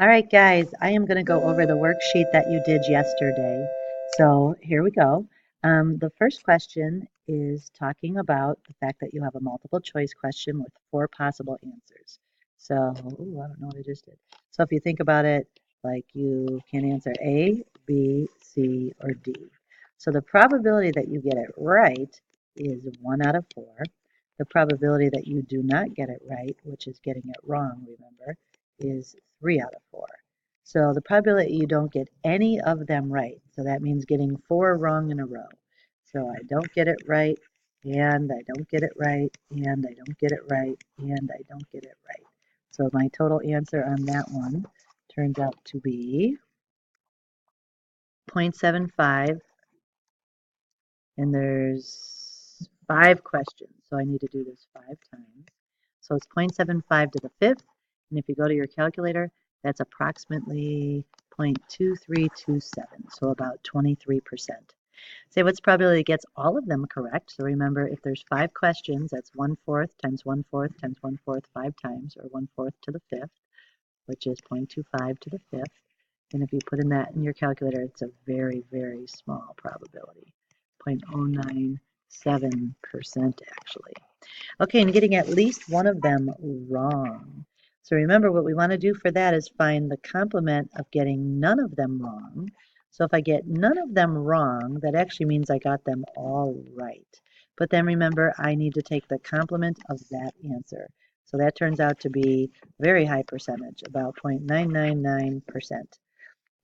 All right, guys, I am going to go over the worksheet that you did yesterday. So here we go. The first question is talking about the fact that you have a multiple choice question with 4 possible answers. So, ooh, I don't know what I just did. So if you think about it, like you can answer A, B, C, or D. So the probability that you get it right is 1 out of 4. The probability that you do not get it right, which is getting it wrong, remember, is 3 out of 4. So the probability you don't get any of them right. So that means getting 4 wrong in a row. So I don't get it right, and I don't get it right, and I don't get it right, and I don't get it right. So my total answer on that one turns out to be 0.75, and there's 5 questions. So I need to do this 5 times. So it's 0.75 to the 5th, and if you go to your calculator, that's approximately 0.2327, so about 23%. Say what's the probability it gets all of them correct. So remember, if there's 5 questions, that's 1/4 times 1/4 times 1/4 5 times, or 1/4 to the 5th, which is 0.25 to the 5th. And if you put in that in your calculator, it's a very, very small probability, 0.097% actually. Okay, and getting at least one of them wrong. So remember, what we want to do for that is find the complement of getting none of them wrong. So if I get none of them wrong, that actually means I got them all right. But then remember, I need to take the complement of that answer. So that turns out to be a very high percentage, about 0.999%.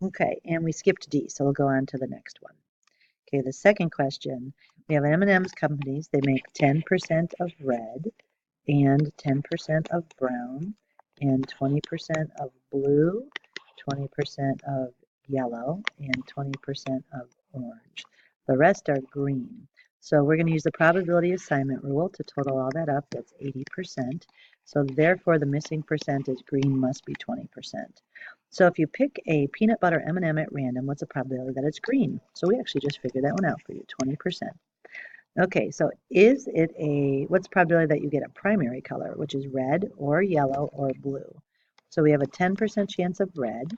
Okay, and we skipped D, so we'll go on to the next one. Okay, the second question, we have M&M's companies. They make 10% of red and 10% of brown and 20% of blue, 20% of yellow, and 20% of orange. The rest are green. So we're going to use the probability assignment rule to total all that up. That's 80%. So therefore, the missing percentage green must be 20%. So if you pick a peanut butter M&M at random, what's the probability that it's green? So we actually just figured that one out for you, 20%. Okay, so what's the probability that you get a primary color, which is red or yellow or blue? So we have a 10% chance of red,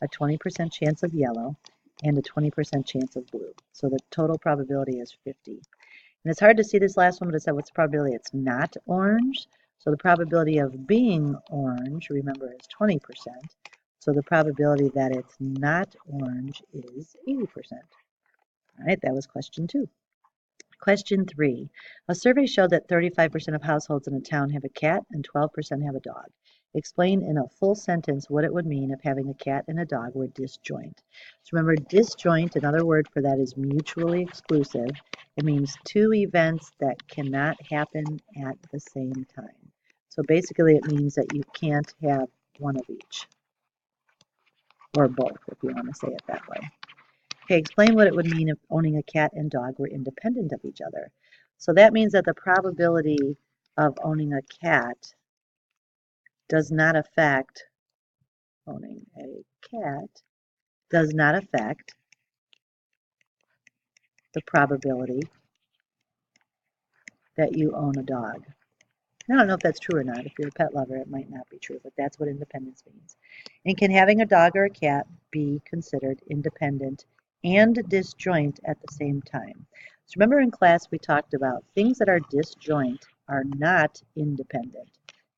a 20% chance of yellow, and a 20% chance of blue. So the total probability is 50. And it's hard to see this last one, but it said what's the probability it's not orange? So the probability of being orange, remember, is 20%. So the probability that it's not orange is 80%. All right, that was question 2. Question 3. A survey showed that 35% of households in a town have a cat and 12% have a dog. Explain in a full sentence what it would mean if having a cat and a dog were disjoint. So remember, disjoint, another word for that is mutually exclusive. It means 2 events that cannot happen at the same time. So basically it means that you can't have one of each, or both if you want to say it that way. Okay, explain what it would mean if owning a cat and dog were independent of each other. So that means that the probability of owning a cat does not affect owning a cat does not affect the probability that you own a dog. I don't know if that's true or not. If you're a pet lover, it might not be true, but that's what independence means. And can having a dog or a cat be considered independent and disjoint at the same time? So remember in class we talked about things that are disjoint are not independent.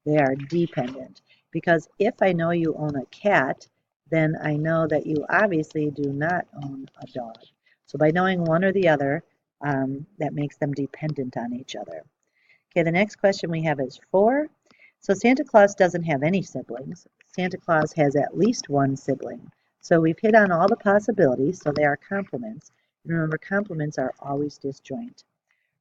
They are dependent. Because if I know you own a cat, then I know that you obviously do not own a dog. So by knowing one or the other, that makes them dependent on each other. Okay, the next question we have is 4. So Santa Claus doesn't have any siblings. Santa Claus has at least one sibling. So we've hit on all the possibilities, so they are complements. And remember, complements are always disjoint.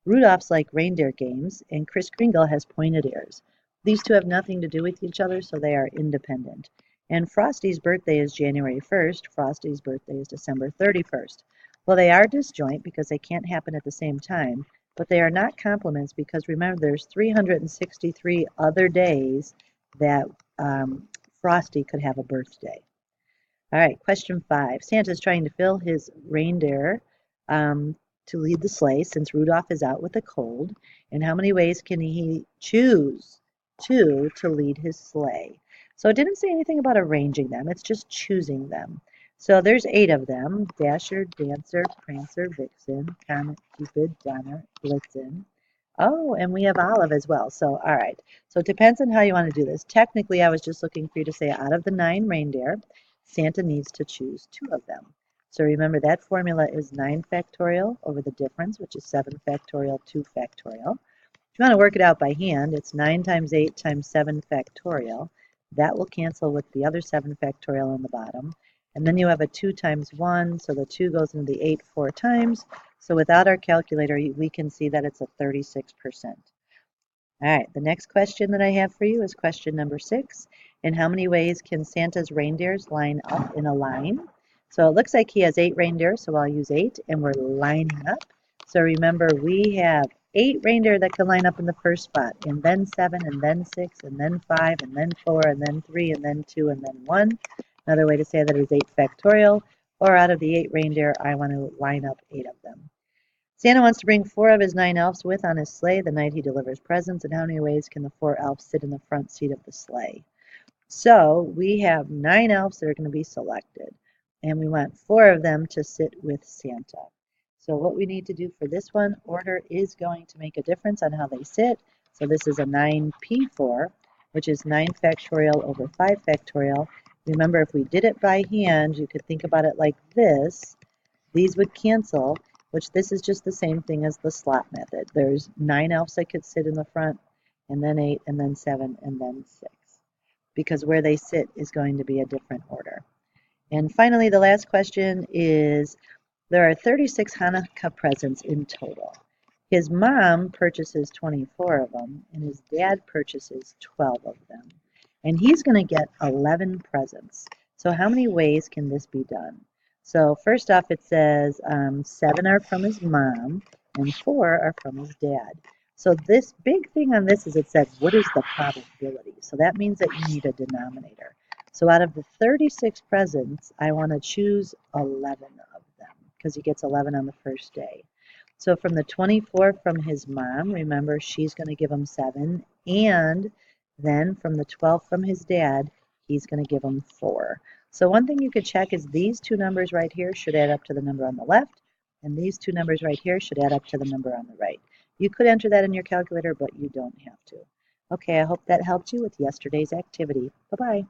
Rudolph's like reindeer games, and Kris Kringle has pointed ears. These two have nothing to do with each other, so they are independent. And Frosty's birthday is January 1st. Frosty's birthday is December 31st. Well, they are disjoint because they can't happen at the same time, but they are not complements because remember there's 363 other days that Frosty could have a birthday. All right, question 5. Santa's trying to fill his reindeer to lead the sleigh since Rudolph is out with a cold. And how many ways can he choose to lead his sleigh? So it didn't say anything about arranging them. It's just choosing them. So there's 8 of them: Dasher, Dancer, Prancer, Vixen, Comet, Cupid, Donner, Blitzen. Oh, and we have Olive as well. So, all right. So it depends on how you want to do this. Technically, I was just looking for you to say out of the 9 reindeer, Santa needs to choose 2 of them. So remember that formula is 9 factorial over the difference, which is 7 factorial, 2 factorial. If you want to work it out by hand, it's 9 times 8 times 7 factorial. That will cancel with the other 7 factorial on the bottom. And then you have a 2 times 1, so the 2 goes into the 8 4 times. So without our calculator, we can see that it's a 36%. All right, the next question that I have for you is question number 6. In how many ways can Santa's reindeers line up in a line? So it looks like he has 8 reindeer, so I'll use 8, and we're lining up. So remember, we have 8 reindeer that can line up in the first spot, and then 7, and then 6, and then 5, and then 4, and then 3, and then 2, and then 1. Another way to say that is 8 factorial, or out of the 8 reindeer, I want to line up 8 of them. Santa wants to bring 4 of his 9 elves with on his sleigh the night he delivers presents, and how many ways can the 4 elves sit in the front seat of the sleigh? So we have 9 elves that are going to be selected, and we want 4 of them to sit with Santa. So what we need to do for this one, order is going to make a difference on how they sit. So this is a 9p4, which is 9 factorial over 5 factorial. Remember, if we did it by hand, you could think about it like this. These would cancel, which this is just the same thing as the slot method. There's 9 elves that could sit in the front, and then 8, and then 7, and then 6, because where they sit is going to be a different order. And finally, the last question is, there are 36 Hanukkah presents in total. His mom purchases 24 of them, and his dad purchases 12 of them. And he's going to get 11 presents. So how many ways can this be done? So first off, it says 7 are from his mom, and 4 are from his dad. So this big thing on this is it said, what is the probability? So that means that you need a denominator. So out of the 36 presents, I want to choose 11 of them because he gets 11 on the first day. So from the 24 from his mom, remember she's going to give him 7, and then from the 12 from his dad, he's going to give him 4. So one thing you could check is these 2 numbers right here should add up to the number on the left, and these 2 numbers right here should add up to the number on the right. You could enter that in your calculator, but you don't have to. Okay, I hope that helped you with yesterday's activity. Bye-bye.